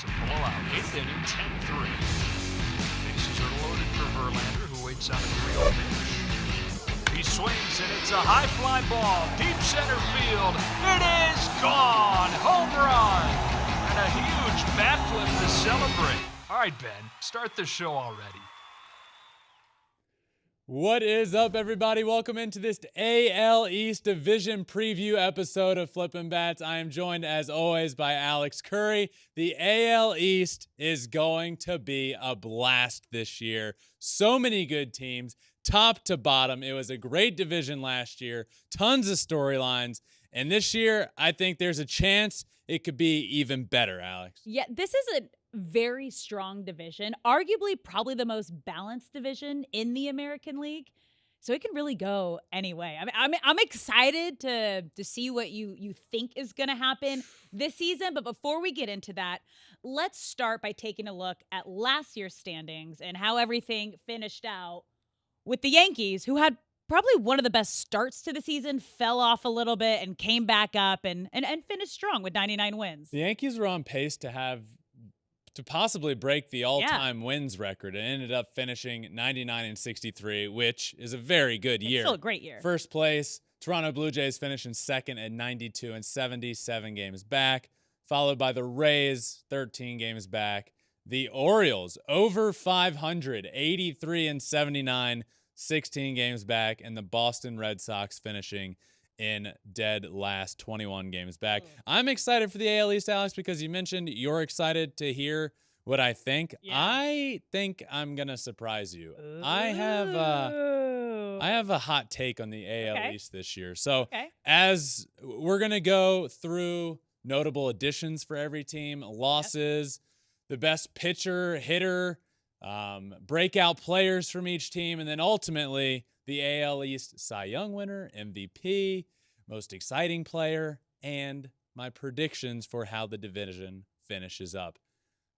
It's a blowout. 8th inning, 10-3. Bases are loaded for Verlander, who waits on a 3-0 pitch. He swings, and it's a high fly ball. Deep center field. It is gone. Home run. And a huge bat flip to celebrate. All right, Ben, start the show already. What is up, everybody? Welcome into this AL East Division preview episode of Flippin' Bats. I am joined, as always, by Alex Curry. The AL East is going to be a blast this year. So many good teams, top to bottom. It was a great division last year, tons of storylines. And this year, I think there's a chance it could be even better, Alex. Yeah, this is a very strong division, arguably probably the most balanced division in the American League. So it can really go any way. I'm excited to see what you think is going to happen this season. But before we get into that, let's start by taking a look at last year's standings and how everything finished out with the Yankees, who had probably one of the best starts to the season, fell off a little bit and came back up and finished strong with 99 wins. The Yankees were on pace to possibly break the all-time wins record and ended up finishing 99-63, which is a very good year. It's still a great year. First place, Toronto Blue Jays finishing second at 92-77 games back, followed by the Rays, 13 games back. The Orioles, over 500, 83-79, 16 games back, and the Boston Red Sox finishing in dead last, 21 games back. I'm excited for the AL East, Alex, because you mentioned you're excited to hear what I think. Yeah. I think I'm gonna surprise you. Ooh. I have a hot take on the AL East this year. So as we're gonna go through notable additions for every team, losses, the best pitcher, hitter, breakout players from each team, and then ultimately the AL East Cy Young winner, MVP, most exciting player, and my predictions for how the division finishes up.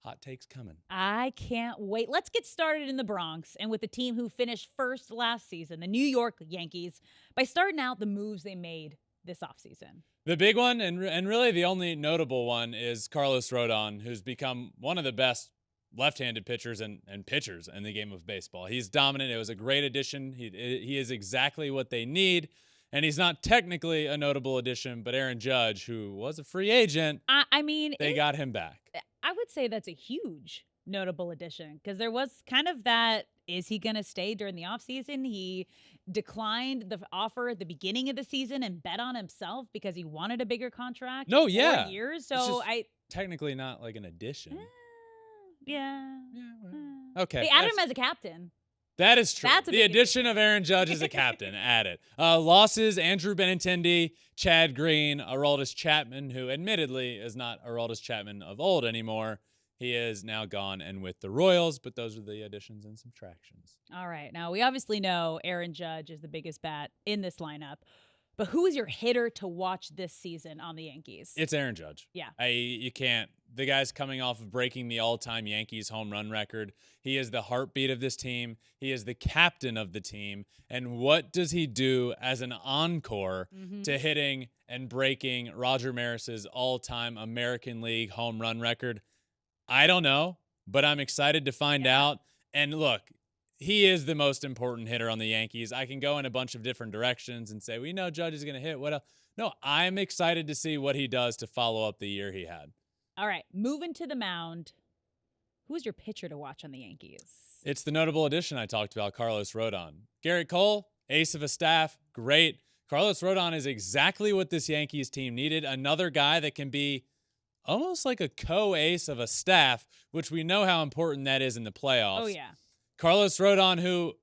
Hot takes coming. I can't wait. Let's get started in the Bronx and with the team who finished first last season, the New York Yankees, by starting out the moves they made this offseason. The big one, and really the only notable one, is Carlos Rodon, who's become one of the best left-handed pitchers and pitchers in the game of baseball. He's dominant. It was a great addition. He is exactly what they need. And he's not technically a notable addition, but Aaron Judge, who was a free agent, they got him back. I would say that's a huge notable addition because there was kind of that, is he going to stay during the offseason? He declined the offer at the beginning of the season and bet on himself because he wanted a bigger contract. No, 4 yeah. years. It's So just technically not like an addition. Yeah. Okay. They added him as a captain. That is true. That's a the big addition of Aaron Judge as a captain added. Losses, Andrew Benintendi, Chad Green, Aroldis Chapman, who admittedly is not Aroldis Chapman of old anymore. He is now gone and with the Royals, but those are the additions and subtractions. All right. Now, we obviously know Aaron Judge is the biggest bat in this lineup. But who is your hitter to watch this season on the Yankees? It's Aaron Judge. Yeah. You can't. The guy's coming off of breaking the all-time Yankees home run record. He is the heartbeat of this team. He is the captain of the team. And what does he do as an encore to hitting and breaking Roger Maris's all-time American League home run record? I don't know, but I'm excited to find out. And look, he is the most important hitter on the Yankees. I can go in a bunch of different directions and say, we know Judge is going to hit. What else? No, I'm excited to see what he does to follow up the year he had. All right, moving to the mound. Who's your pitcher to watch on the Yankees? It's the notable addition I talked about, Carlos Rodon. Garrett Cole, ace of a staff, great. Carlos Rodon is exactly what this Yankees team needed. Another guy that can be almost like a co-ace of a staff, which we know how important that is in the playoffs. Oh, yeah. Carlos Rodon, who,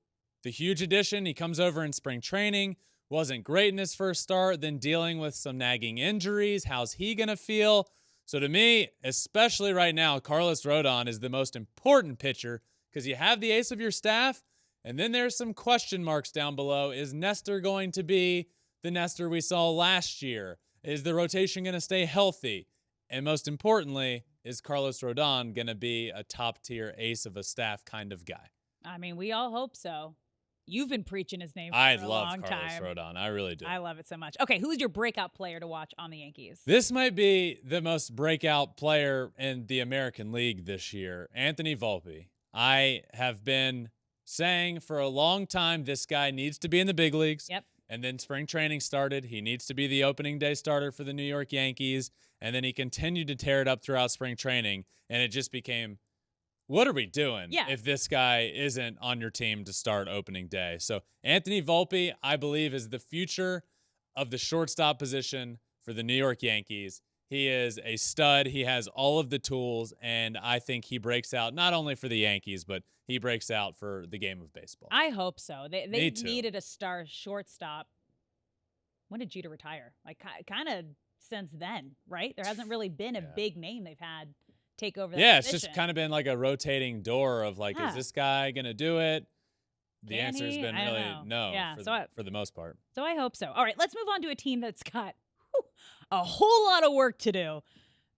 the huge addition, he comes over in spring training, wasn't great in his first start, then dealing with some nagging injuries. How's he going to feel? So to me, especially right now, Carlos Rodon is the most important pitcher because you have the ace of your staff, and then there's some question marks down below. Is Nestor going to be the Nestor we saw last year? Is the rotation going to stay healthy? And most importantly, is Carlos Rodon going to be a top-tier ace of a staff kind of guy? I mean, we all hope so. You've been preaching his name for I a love long Carlos time. Rodon. I really do. I love it so much. Okay, who's your breakout player to watch on the Yankees? This might be the most breakout player in the American League this year, Anthony Volpe. I have been saying for a long time this guy needs to be in the big leagues. Yep. And then spring training started. He needs to be the opening day starter for the New York Yankees. And then he continued to tear it up throughout spring training. And it just became, what are we doing if this guy isn't on your team to start opening day? So Anthony Volpe, I believe, is the future of the shortstop position for the New York Yankees. He is a stud. He has all of the tools, and I think he breaks out not only for the Yankees, but he breaks out for the game of baseball. I hope so. They Me too. needed a star shortstop. When did Jeter retire? Like kind of since then, right? There hasn't really been a big name they've had take over that It's position. just kind of been like a rotating door of like, is this guy going to do it? The Can answer has he? been I don't really know. no Yeah, for the most part. So I hope so. All right, let's move on to a team that's got a whole lot of work to do.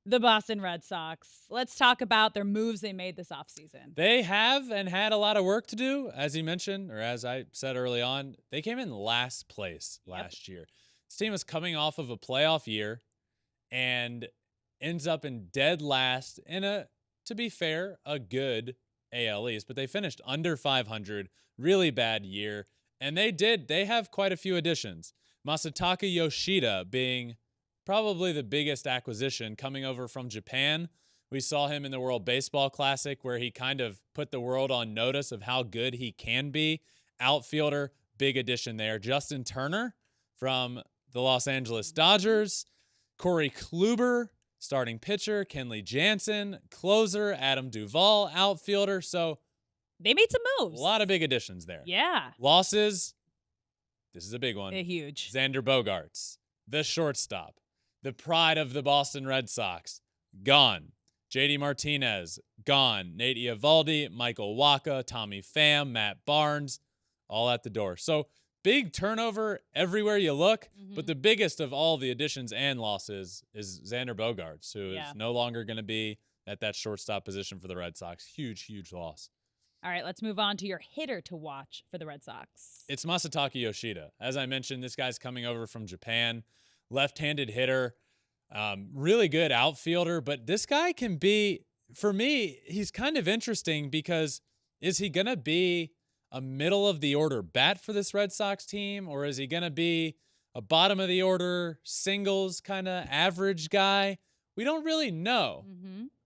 The Boston Red Sox. Let's talk about their moves they made this offseason. They have and had a lot of work to do, as you mentioned, or as I said early on. They came in last place last year. This team was coming off of a playoff year and ends up in dead last in a, to be fair, a good AL East, but they finished under 500, really bad year. And they have quite a few additions. Masataka Yoshida being probably the biggest acquisition coming over from Japan. We saw him in the World Baseball Classic where he kind of put the world on notice of how good he can be. Outfielder, big addition there. Justin Turner from the Los Angeles Dodgers. Corey Kluber, starting pitcher. Kenley Jansen, closer. Adam Duvall, outfielder. So they made some moves. A lot of big additions there. Yeah. Losses. This is a big one. Huge. Xander Bogaerts, the shortstop, the pride of the Boston Red Sox, gone. JD Martinez, gone. Nate Eovaldi, Michael Wacha, Tommy Pham, Matt Barnes, all at the door. So big turnover everywhere you look, but the biggest of all the additions and losses is Xander Bogaerts, who is no longer going to be at that shortstop position for the Red Sox. Huge, huge loss. All right, let's move on to your hitter to watch for the Red Sox. It's Masataka Yoshida. As I mentioned, this guy's coming over from Japan. Left-handed hitter, really good outfielder, but this guy can be, for me, he's kind of interesting because is he going to be a middle-of-the-order bat for this Red Sox team, or is he going to be a bottom-of-the-order singles kind of average guy? We don't really know.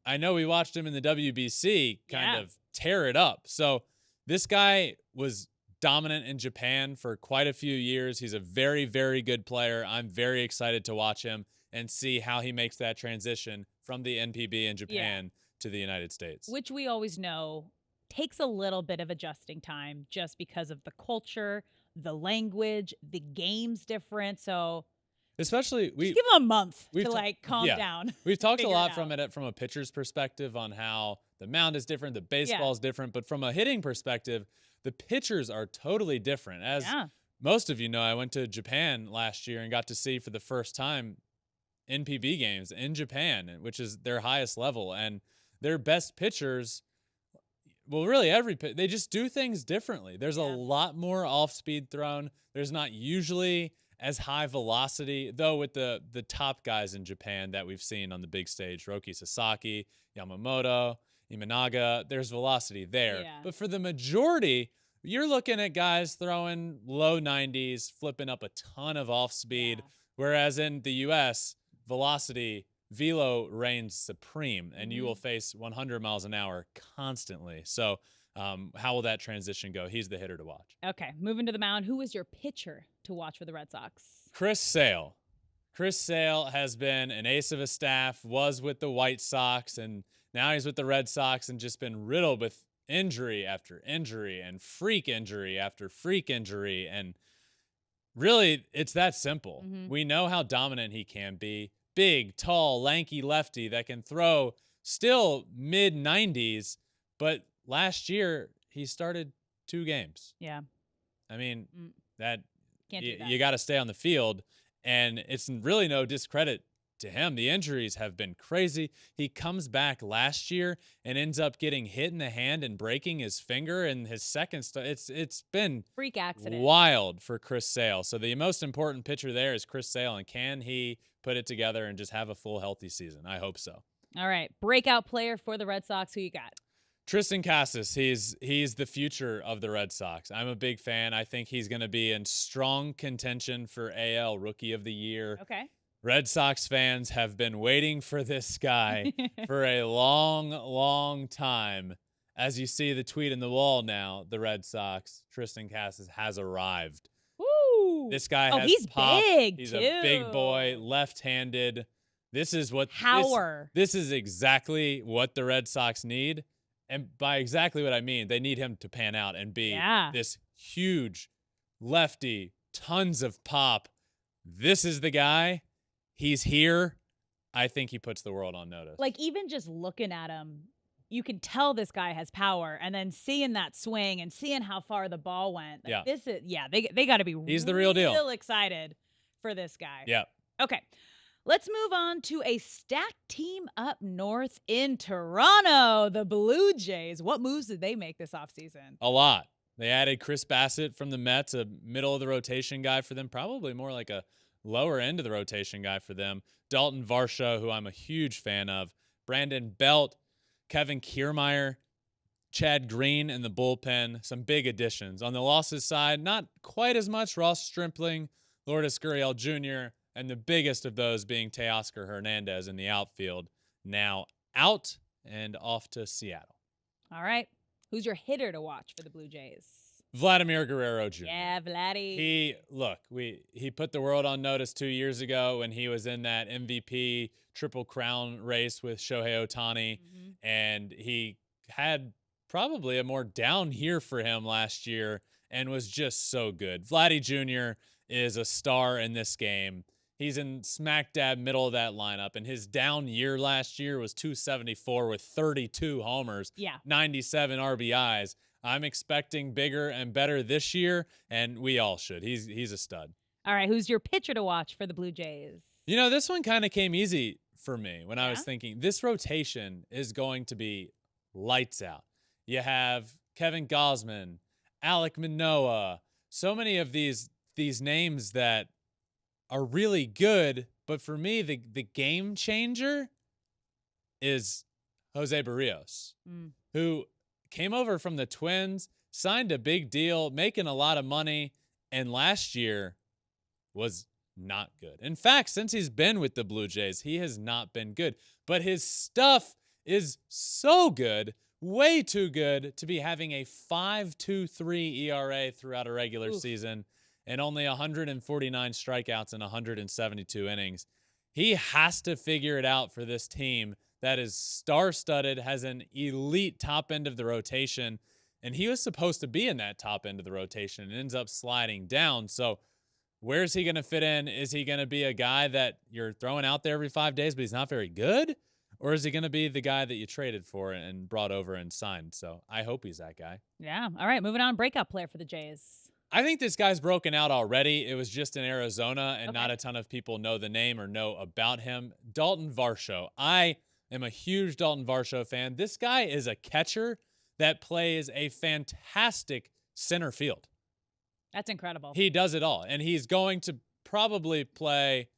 I know we watched him in the WBC kind of tear it up. So this guy was dominant in Japan for quite a few years. He's a very, very good player. I'm very excited to watch him and see how he makes that transition from the NPB in Japan to the United States. Which we always know takes a little bit of adjusting time just because of the culture, the language, the game's different. So especially just give him a month to like calm down. We've talked a lot from a pitcher's perspective on how the mound is different, the baseball is different, but from a hitting perspective, the pitchers are totally different. As most of you know, I went to Japan last year and got to see for the first time NPB games in Japan, which is their highest level, and their best pitchers, well, really they just do things differently. There's a lot more off-speed thrown. There's not usually as high velocity, though, with the top guys in Japan that we've seen on the big stage, Roki Sasaki, Yamamoto, Imanaga, there's velocity there. But for the majority, you're looking at guys throwing low 90s, flipping up a ton of off-speed, whereas in the U.S., velo reigns supreme, and you will face 100 miles an hour constantly. So how will that transition go? He's the hitter to watch. Okay, moving to the mound. Who is your pitcher to watch for the Red Sox? Chris Sale. Chris Sale has been an ace of a staff, was with the White Sox, and now he's with the Red Sox and just been riddled with injury after injury and freak injury after freak injury. And really, it's that simple. We know how dominant he can be. Big, tall, lanky lefty that can throw still mid-90s, but last year he started 2 games. Yeah. I mean, that can't do that. You got to stay on the field, and it's really no discredit to him, the injuries have been crazy. He comes back last year and ends up getting hit in the hand and breaking his finger in his second start. It's been Freak accident. wild for Chris Sale. So the most important pitcher there is Chris Sale, and can he put it together and just have a full healthy season? I hope so. All right. Breakout player for the Red Sox. Who you got? Tristan Casas, he's the future of the Red Sox. I'm a big fan. I think he's going to be in strong contention for AL Rookie of the Year. Okay. Red Sox fans have been waiting for this guy for a long, long time. As you see the tweet in the wall now, the Red Sox, Tristan Casas has arrived. Woo! This guy has he's pop. big, He's too. a big boy, left-handed. This is what Power. This is exactly what the Red Sox need. And by exactly what I mean, they need him to pan out and be this huge lefty, tons of pop. This is the guy. He's here. I think he puts the world on notice. Like, even just looking at him, you can tell this guy has power. And then seeing that swing and seeing how far the ball went. Like, they got to be He's the real deal. Real excited for this guy. Yeah. Okay. Let's move on to a stacked team up north in Toronto, the Blue Jays. What moves did they make this offseason? A lot. They added Chris Bassett from the Mets, a middle-of-the-rotation guy for them, probably more like a lower end of the rotation guy for them. Dalton Varsho, who I'm a huge fan of. Brandon Belt, Kevin Kiermaier, Chad Green in the bullpen. Some big additions. On the losses side, not quite as much. Ross Stripling, Lourdes Gurriel Jr., and the biggest of those being Teoscar Hernandez in the outfield. Now out and off to Seattle. All right. Who's your hitter to watch for the Blue Jays? Vladimir Guerrero Jr. Yeah, Vladdy. He put the world on notice 2 years ago when he was in that MVP Triple Crown race with Shohei Ohtani, and he had probably a more down year for him last year and was just so good. Vladdy Jr. is a star in this game. He's in smack dab middle of that lineup, and his down year last year was 274 with 32 homers, 97 RBIs. I'm expecting bigger and better this year, and we all should. He's a stud. All right, who's your pitcher to watch for the Blue Jays? You know, this one kind of came easy for me when I was thinking this rotation is going to be lights out. You have Kevin Gausman, Alek Manoah, so many of these names that are really good, but for me, the game changer is Jose Barrios, who came over from the Twins, signed a big deal, making a lot of money, and last year was not good. In fact, since he's been with the Blue Jays, he has not been good. But his stuff is so good, way too good to be having a 5.23 ERA throughout a regular season and only 149 strikeouts in 172 innings. He has to figure it out for this team that is star-studded, has an elite top end of the rotation, and he was supposed to be in that top end of the rotation and ends up sliding down. So where's he going to fit in? Is he going to be a guy that you're throwing out there every 5 days, but he's not very good? Or is he going to be the guy that you traded for and brought over and signed? So I hope he's that guy. Yeah. All right, moving on. Breakout player for the Jays. I think this guy's broken out already. It was just in Arizona, and not a ton of people know the name or know about him. Dalton Varsho. I am a huge Dalton Varsho fan. This guy is a catcher that plays a fantastic center field. That's incredible. He does it all, and he's going to probably play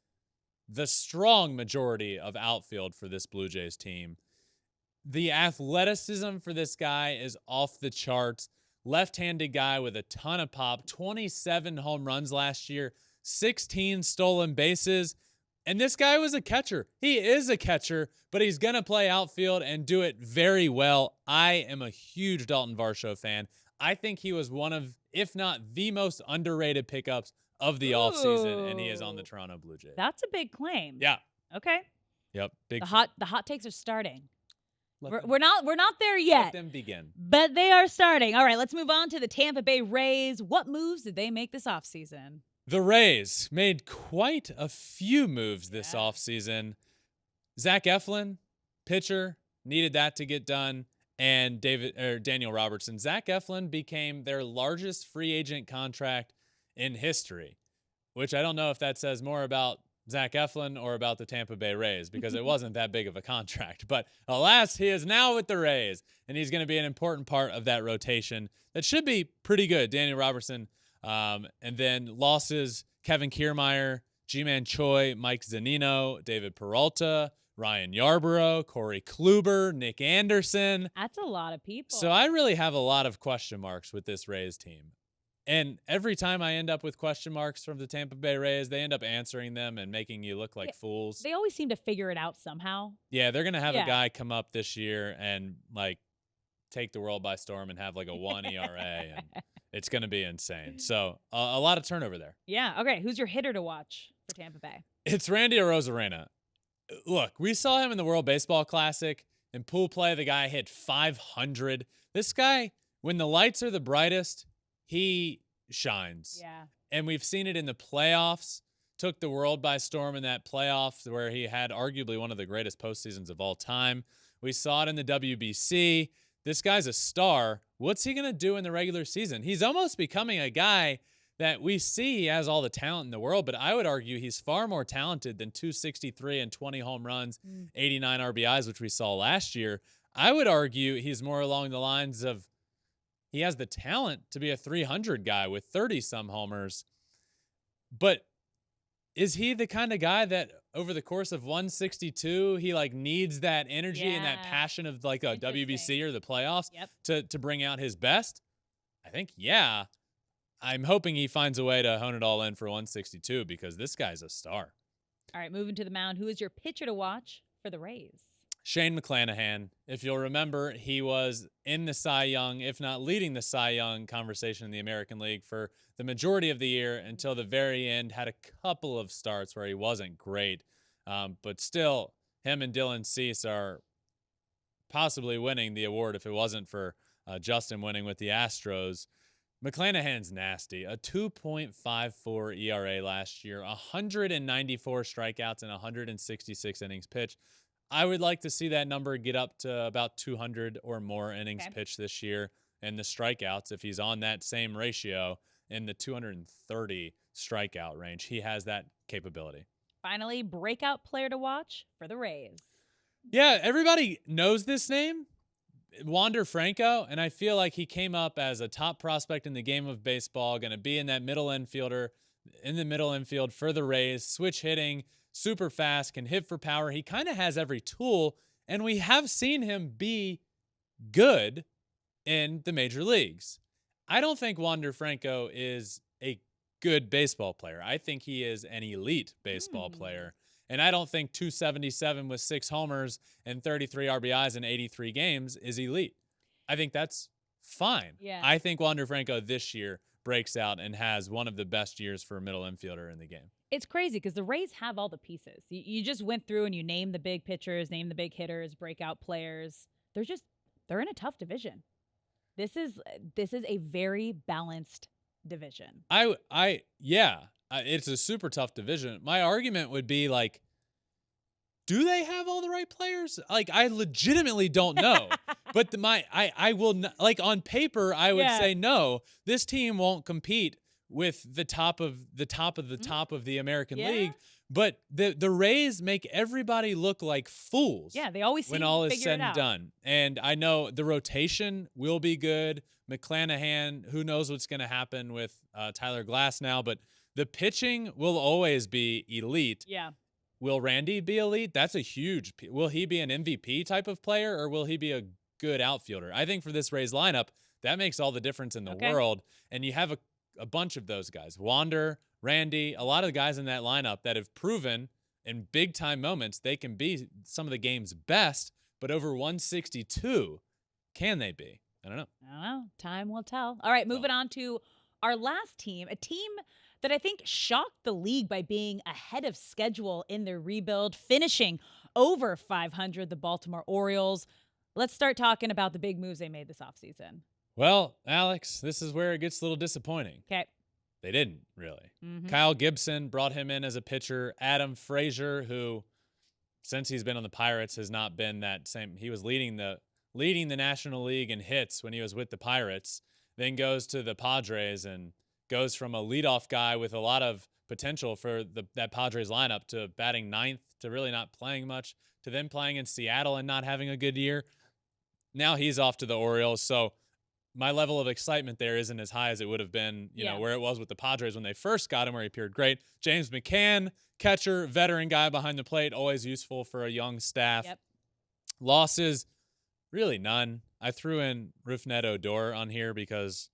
the strong majority of outfield for this Blue Jays team. The athleticism for this guy is off the charts. Left-handed guy with a ton of pop, 27 home runs last year, 16 stolen bases, and this guy was a catcher. He is a catcher, but he's going to play outfield and do it very well. I am a huge Dalton Varsho fan. I think he was one of, if not the most underrated pickups of the offseason, and he is on the Toronto Blue Jays. That's a big claim. Yeah. Okay. Yep. Big. The hot takes are starting. We're not there Let yet. them begin. But they are starting. All right, let's move on to the Tampa Bay Rays. What moves did they make this offseason? The Rays made quite a few moves this offseason. Zach Eflin, pitcher, needed that to get done, and Daniel Robertson. Zach Eflin became their largest free agent contract in history, which I don't know if that says more about Zach Eflin or about the Tampa Bay Rays because it wasn't that big of a contract. But alas, he is now with the Rays, and he's going to be an important part of that rotation that should be pretty good. Daniel Robertson, and then losses, Kevin Kiermaier, G-Man Choi, Mike Zunino, David Peralta, Ryan Yarborough, Corey Kluber, Nick Anderson. That's a lot of people. So I really have a lot of question marks with this Rays team. And every time I end up with question marks from the Tampa Bay Rays, they end up answering them and making you look like fools. They always seem to figure it out somehow. Yeah, they're going to have a guy come up this year and like take the world by storm and have like a 1 ERA. And it's going to be insane. So a lot of turnover there. Yeah. Okay. Who's your hitter to watch for Tampa Bay? It's Randy Arozarena. Look, we saw him in the World Baseball Classic. In pool play, the guy hit 500. This guy, when the lights are the brightest, he shines. Yeah. And we've seen it in the playoffs. Took the world by storm in that playoff where he had arguably one of the greatest postseasons of all time. We saw it in the WBC. This guy's a star. What's he going to do in the regular season? He's almost becoming a guy that we see he has all the talent in the world, but I would argue he's far more talented than 263 and 20 home runs, 89 RBIs, which we saw last year. I would argue he's more along the lines of he has the talent to be a 300 guy with 30-some homers. But is he the kind of guy that over the course of 162, he like needs that energy and that passion of like a WBC or the playoffs to bring out his best? I think, yeah. I'm hoping he finds a way to hone it all in for 162 because this guy's a star. All right, moving to the mound. Who is your pitcher to watch for the Rays? Shane McClanahan. If you'll remember, he was in the Cy Young, if not leading the Cy Young conversation in the American League for the majority of the year until the very end. Had a couple of starts where he wasn't great. But still, him and Dylan Cease are possibly winning the award if it wasn't for Justin winning with the Astros. McClanahan's nasty. A 2.54 ERA last year, 194 strikeouts and 166 innings pitched. I would like to see that number get up to about 200 or more innings pitched this year. And the strikeouts, if he's on that same ratio, in the 230 strikeout range. He has that capability. Finally, breakout player to watch for the Rays. Yeah, everybody knows this name. Wander Franco, and I feel like he came up as a top prospect in the game of baseball, going to be in that middle infielder, in the middle infield for the Rays, switch hitting, super fast, can hit for power. He kind of has every tool, and we have seen him be good in the major leagues. I don't think Wander Franco is a good baseball player. I think he is an elite baseball player. And I don't think 277 with 6 homers and 33 RBIs in 83 games is elite. I think that's fine. Yeah. I think Wander Franco this year breaks out and has one of the best years for a middle infielder in the game. It's crazy because the Rays have all the pieces. You just went through and you named the big pitchers, named the big hitters, breakout players. They're in a tough division. This is a very balanced division. It's a super tough division. My argument would be like, do they have all the right players? Like, I legitimately don't know. But I will not, like, on paper, I would say no. This team won't compete with the top of the American League. But the Rays make everybody look like fools. Yeah, they always seem when all to is figure said it and out. done. And I know the rotation will be good. McClanahan, who knows what's going to happen with Tyler Glass now, but the pitching will always be elite. Yeah. Will Randy be elite? That's a huge. Will he be an MVP type of player, or will he be a good outfielder? I think for this Rays lineup, that makes all the difference in the world. And you have a bunch of those guys. Wander, Randy, a lot of the guys in that lineup that have proven in big time moments they can be some of the game's best, but over 162, can they be? I don't know. Time will tell. All right, moving on to our last team, a team that I think shocked the league by being ahead of schedule in their rebuild, finishing over 500, the Baltimore Orioles. Let's start talking about the big moves they made this offseason. Well, Alex, this is where it gets a little disappointing. Okay. They didn't, really. Kyle Gibson brought him in as a pitcher. Adam Frazier, who, since he's been on the Pirates, has not been that same. He was leading the National League in hits when he was with the Pirates, then goes to the Padres and goes from a leadoff guy with a lot of potential for that Padres lineup to batting ninth, to really not playing much, to then playing in Seattle and not having a good year. Now he's off to the Orioles. So my level of excitement there isn't as high as it would have been, you know, where it was with the Padres when they first got him, where he appeared great. James McCann, catcher, veteran guy behind the plate, always useful for a young staff. Yep. Losses, really none. I threw in Rougned Odor on here because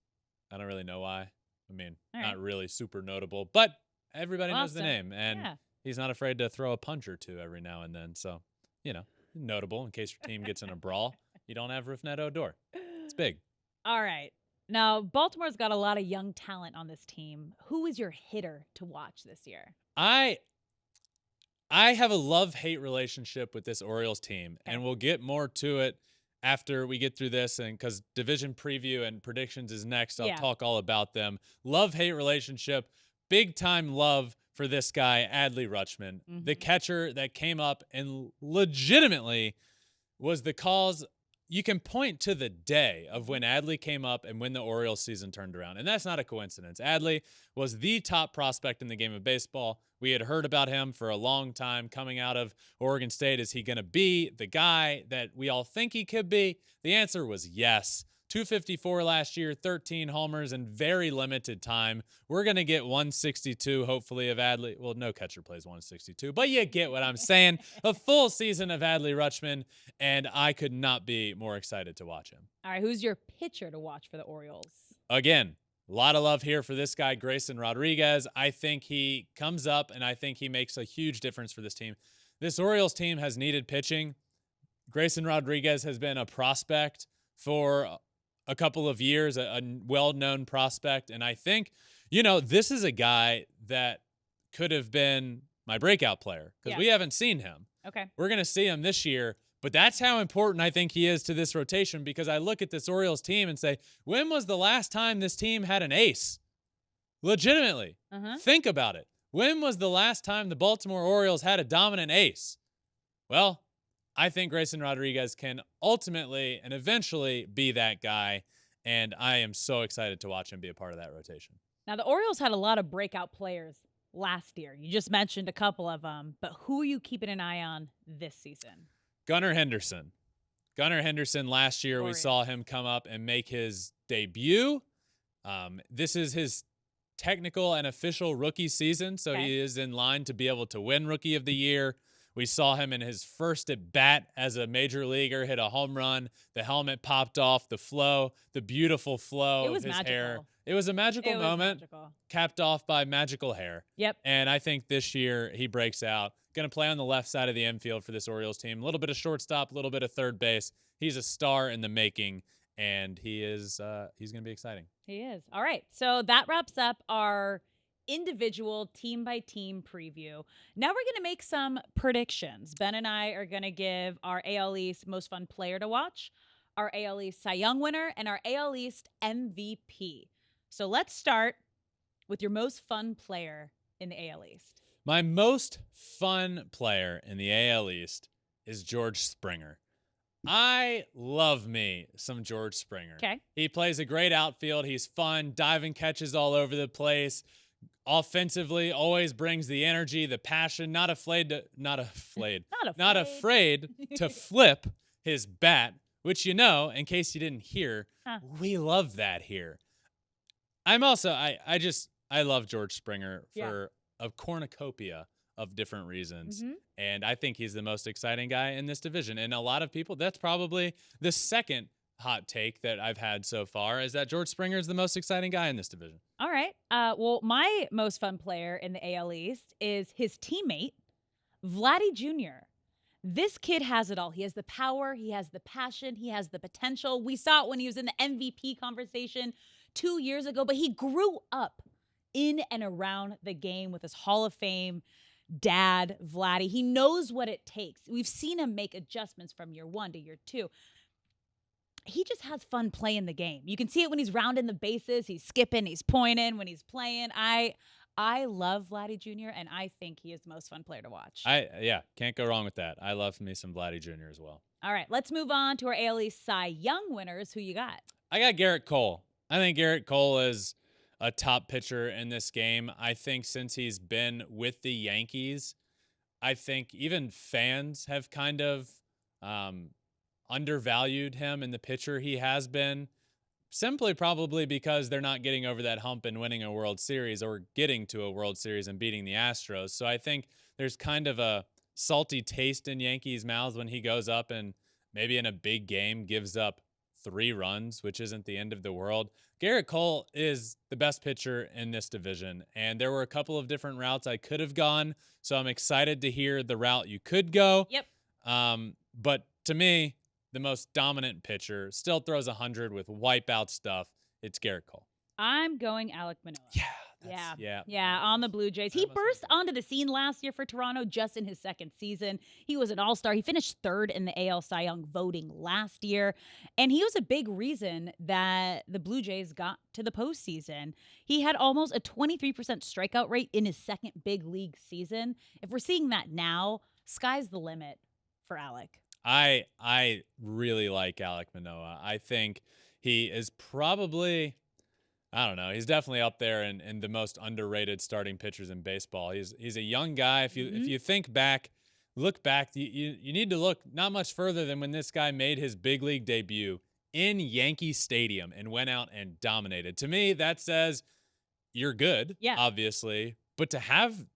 I don't really know why. I mean, not really super notable, but everybody knows the name, and he's not afraid to throw a punch or two every now and then. So, you know, notable in case your team gets in a brawl. You don't have Rougned Odor. It's big. All right. Now, Baltimore's got a lot of young talent on this team. Who is your hitter to watch this year? I have a love-hate relationship with this Orioles team, and we'll get more to it after we get through this, and because division preview and predictions is next. I'll talk all about them. Love-hate relationship, big-time love for this guy, Adley Rutschman, the catcher that came up and legitimately was the cause. You can point to the day of when Adley came up and when the Orioles season turned around. And that's not a coincidence. Adley was the top prospect in the game of baseball. We had heard about him for a long time coming out of Oregon State. Is he going to be the guy that we all think he could be? The answer was yes. 254 last year, 13 homers in very limited time. We're going to get 162, hopefully, of Adley. Well, no catcher plays 162, but you get what I'm saying. A full season of Adley Rutschman, and I could not be more excited to watch him. All right, who's your pitcher to watch for the Orioles? Again, a lot of love here for this guy, Grayson Rodriguez. I think he comes up, and I think he makes a huge difference for this team. This Orioles team has needed pitching. Grayson Rodriguez has been a prospect for a couple of years, a well-known prospect. And I think, you know, this is a guy that could have been my breakout player because we haven't seen him. Okay. We're going to see him this year, but that's how important I think he is to this rotation, because I look at this Orioles team and say, when was the last time this team had an ace? Legitimately. Think about it. When was the last time the Baltimore Orioles had a dominant ace? Well, I think Grayson Rodriguez can ultimately and eventually be that guy, and I am so excited to watch him be a part of that rotation. Now, the Orioles had a lot of breakout players last year. You just mentioned a couple of them, but who are you keeping an eye on this season? Gunnar Henderson. Gunnar Henderson, last year we saw him come up and make his debut. This is his technical and official rookie season, so he is in line to be able to win Rookie of the Year. We saw him in his first at bat as a major leaguer hit a home run. The helmet popped off, the flow, the beautiful flow of his hair. It was a magical moment, capped off by magical hair. Yep. And I think this year he breaks out. Going to play on the left side of the infield for this Orioles team. A little bit of shortstop, a little bit of third base. He's a star in the making, and he's going to be exciting. He is. All right. So that wraps up our individual team by team preview. Now we're going to make some predictions. Ben and I are going to give our AL East most fun player to watch, our AL East Cy Young winner, and our AL East MVP. So let's start with your most fun player in the AL East. My most fun player in the AL East is George Springer. I love me some George Springer. Okay. He plays a great outfield. He's fun, diving catches all over the place. Offensively, always brings the energy, the passion, not afraid to flip his bat, which, you know, in case you didn't hear, we love that here. I'm also, I love George Springer for a cornucopia of different reasons. And I think he's the most exciting guy in this division. And a lot of people, that's probably the second hot take that I've had so far, is that George Springer is the most exciting guy in this division. All right. Well, my most fun player in the AL East is his teammate, Vladdy Jr. This kid has it all. He has the power. He has the passion. He has the potential. We saw it when he was in the MVP conversation 2 years ago, but he grew up in and around the game with his Hall of Fame dad, Vladdy. He knows what it takes. We've seen him make adjustments from year 1 to year 2. He just has fun playing the game. You can see it when he's rounding the bases. He's skipping, he's pointing when he's playing. I love Vladdy Jr., and I think he is the most fun player to watch. Can't go wrong with that. I love me some Vladdy Jr. as well. All right, let's move on to our AL East Cy Young winners. Who you got? I got Garrett Cole. I think Garrett Cole is a top pitcher in this game. I think since he's been with the Yankees, I think even fans have kind of undervalued him and the pitcher he has been, simply probably because they're not getting over that hump and winning a World Series or getting to a World Series and beating the Astros. So I think there's kind of a salty taste in Yankees' mouths when he goes up and maybe in a big game gives up 3 runs, which isn't the end of the world. Garrett Cole is the best pitcher in this division, and there were a couple of different routes I could have gone, so I'm excited to hear the route you could go. Yep. But to me, the most dominant pitcher, still throws 100 with wipeout stuff. It's Garrett Cole. I'm going Alec Manoah. Yeah. Yeah, on the Blue Jays. He burst onto the scene last year for Toronto just in his second season. He was an all-star. He finished 3rd in the AL Cy Young voting last year, and he was a big reason that the Blue Jays got to the postseason. He had almost a 23% strikeout rate in his second big league season. If we're seeing that now, sky's the limit for Alec. I really like Alec Manoah. I think he is probably, I don't know, he's definitely up there in the most underrated starting pitchers in baseball. He's a young guy. If you think back, look back, you need to look not much further than when this guy made his big league debut in Yankee Stadium and went out and dominated. To me, that says you're good, obviously, but to have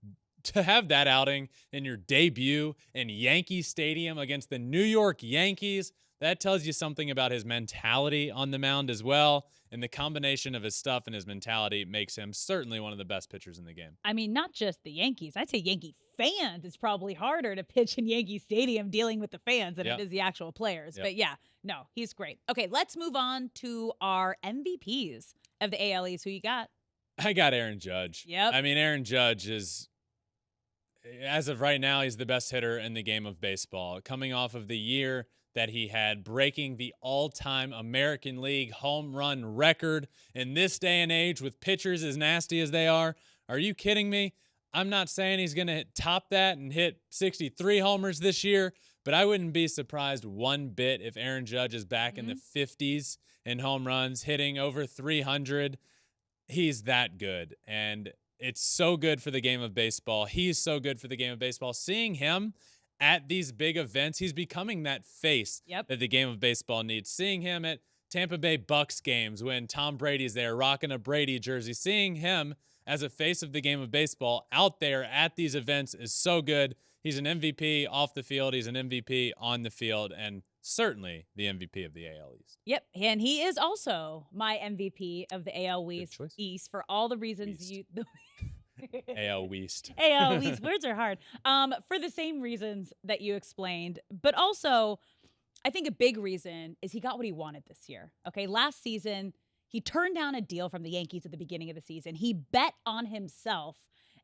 that outing in your debut in Yankee Stadium against the New York Yankees, that tells you something about his mentality on the mound as well. And the combination of his stuff and his mentality makes him certainly one of the best pitchers in the game. I mean, not just the Yankees. I'd say Yankee fans. It's probably harder to pitch in Yankee Stadium dealing with the fans than it is the actual players. But yeah, no, he's great. Okay, let's move on to our MVPs of the AL East. Who you got? I got Aaron Judge. Yep. I mean, Aaron Judge is, as of right now, he's the best hitter in the game of baseball. Coming off of the year that he had, breaking the all-time American League home run record in this day and age with pitchers as nasty as they are. Are you kidding me? I'm not saying he's going to top that and hit 63 homers this year, but I wouldn't be surprised one bit if Aaron Judge is back in the 50s in home runs, hitting over 300. He's that good, and it's so good for the game of baseball. He's so good for the game of baseball. Seeing him at these big events, he's becoming that face that the game of baseball needs. Seeing him at Tampa Bay Bucks games when Tom Brady's there rocking a Brady jersey, seeing him as a face of the game of baseball out there at these events is so good. He's an MVP off the field. He's an MVP on the field, and certainly the MVP of the AL East. Yep, and he is also my MVP of the AL East for all the reasons you... AL West. AL West. Words are hard. For the same reasons that you explained, but also I think a big reason is he got what he wanted this year. Okay, last season, he turned down a deal from the Yankees at the beginning of the season. He bet on himself,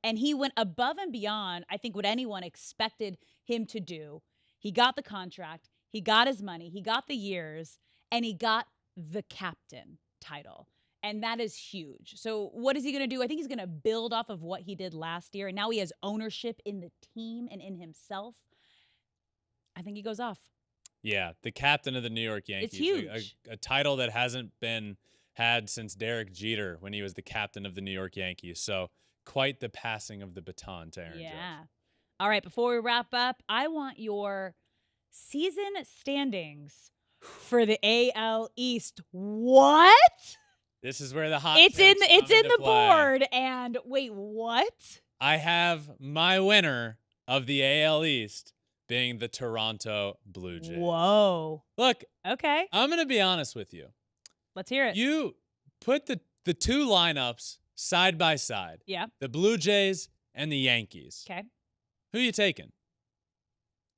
and he went above and beyond, I think, what anyone expected him to do. He got the contract, he got his money, he got the years, and he got the captain title. And that is huge. So what is he going to do? I think he's going to build off of what he did last year. And now he has ownership in the team and in himself. I think he goes off. Yeah, the captain of the New York Yankees. It's huge. A title that hasn't been had since Derek Jeter when he was the captain of the New York Yankees. So quite the passing of the baton to Aaron Judge. All right, before we wrap up, I want your season standings for the AL East. What? This is where the hot it's in the play. board. And wait, what? I have my winner of the AL East being the Toronto Blue Jays. Whoa. Look, okay. I'm going to be honest with you. Let's hear it. You put the two lineups side by side. Yeah. The Blue Jays and the Yankees. Okay. Who you taking?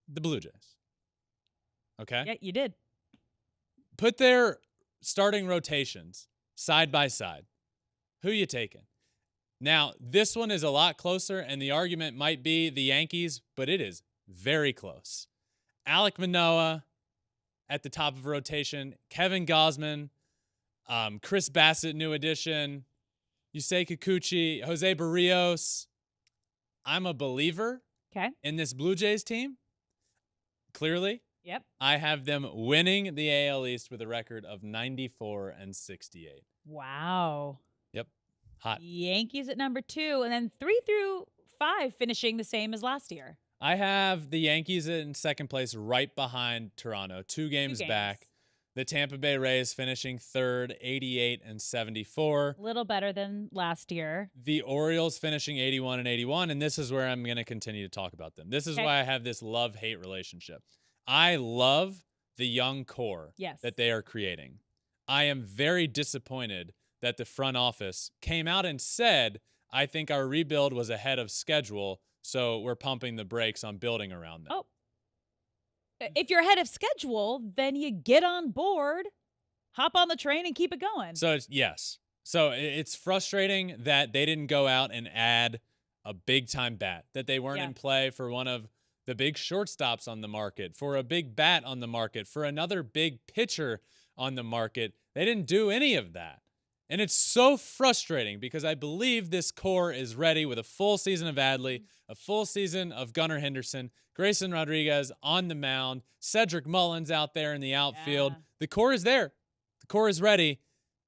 The Blue Jays. Okay? Yeah, you did. Put their starting rotations side by side. Who you taking? Now, this one is a lot closer, and the argument might be the Yankees, but it is very close. Alec Manoah at the top of rotation. Kevin Gausman. Chris Bassett, new addition. Yusei Kikuchi. Jose Barrios. I'm a believer in this Blue Jays team. Clearly. Yep. I have them winning the AL East with a record of 94-68. Wow. Yep. Hot. Yankees at number 2, and then 3 through 5 finishing the same as last year. I have the Yankees in second place right behind Toronto, 2 games back. The Tampa Bay Rays finishing third, 88 and 74. A little better than last year. The Orioles finishing 81 and 81, and this is where I'm going to continue to talk about them. This is why I have this love-hate relationship. I love the young core that they are creating. I am very disappointed that the front office came out and said, I think our rebuild was ahead of schedule, so we're pumping the brakes on building around them. Oh. If you're ahead of schedule, then you get on board, hop on the train, and keep it going. So it's frustrating that they didn't go out and add a big-time bat, that they weren't in play for one of the big shortstops on the market, for a big bat on the market, for another big pitcher on the market. They didn't do any of that. And it's so frustrating because I believe this core is ready with a full season of Adley, a full season of Gunnar Henderson, Grayson Rodriguez on the mound, Cedric Mullins out there in the outfield. The core is there. The core is ready,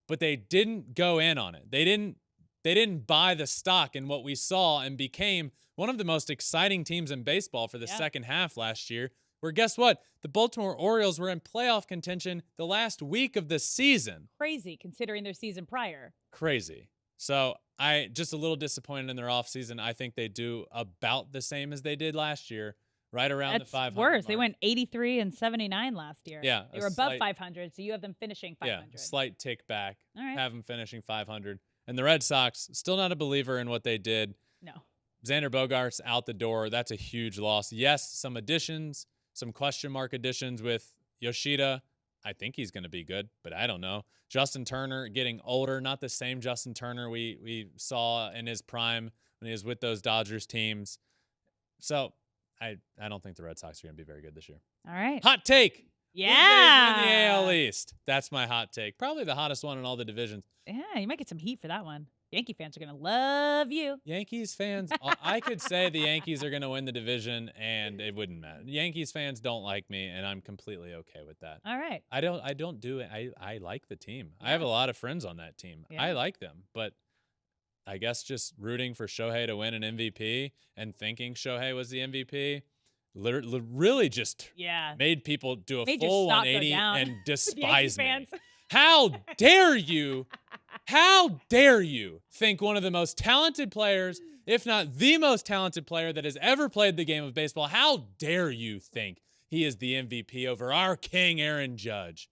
but they didn't go in on it. They didn't buy the stock in what we saw and became one of the most exciting teams in baseball for the second half last year, where guess what? The Baltimore Orioles were in playoff contention the last week of the season. Crazy, considering their season prior. Crazy. So I just a little disappointed in their offseason. I think they do about the same as they did last year, right around the 500 worse. mark. They went 83 and 79 last year. Yeah. They were above 500, so you have them finishing 500. Yeah, slight tick back. All right. Have them finishing 500. And the Red Sox, still not a believer in what they did. No. Xander Bogaerts out the door. That's a huge loss. Yes, some additions, some question mark additions with Yoshida. I think he's going to be good, but I don't know. Justin Turner getting older, not the same Justin Turner we saw in his prime when he was with those Dodgers teams. So I don't think the Red Sox are going to be very good this year. All right. Hot take. Yeah. Blue Jays win the AL East. That's my hot take. Probably the hottest one in all the divisions. Yeah, you might get some heat for that one. Yankee fans are going to love you. Yankees fans, I could say the Yankees are going to win the division, and it wouldn't matter. Yankees fans don't like me, and I'm completely okay with that. All right. I don't do it. I like the team. I have a lot of friends on that team. I like them, but I guess just rooting for Shohei to win an MVP and thinking Shohei was the MVP really just made people do a full 180 and despise me. Fans. How dare you? How dare you think one of the most talented players, if not the most talented player that has ever played the game of baseball, how dare you think he is the MVP over our king, Aaron Judge?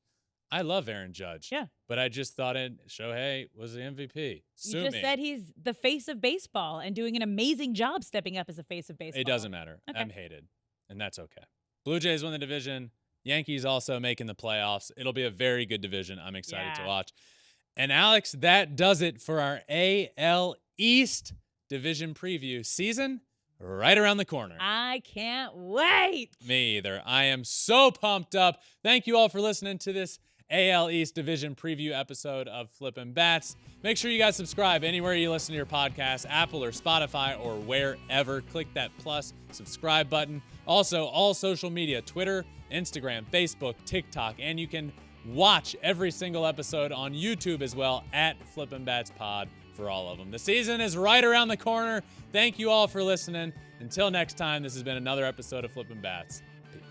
I love Aaron Judge. Yeah. But I just thought Shohei was the MVP. You just said he's the face of baseball and doing an amazing job stepping up as a face of baseball. It doesn't matter. Okay. I'm hated, and that's okay. Blue Jays win the division. Yankees also making the playoffs. It'll be a very good division. I'm excited to watch. And Alex, that does it for our AL East division preview. Season right around the corner. I can't wait. Me either. I am so pumped up. Thank you all for listening to this AL East division preview episode of Flippin' Bats. Make sure you guys subscribe anywhere you listen to your podcast, Apple or Spotify or wherever. Click that plus subscribe button. Also, all social media, Twitter, Instagram, Facebook, TikTok, and you can watch every single episode on YouTube as well at Flippin' Bats Pod for all of them. The season is right around the corner. Thank you all for listening. Until next time, this has been another episode of Flippin' Bats. Peace.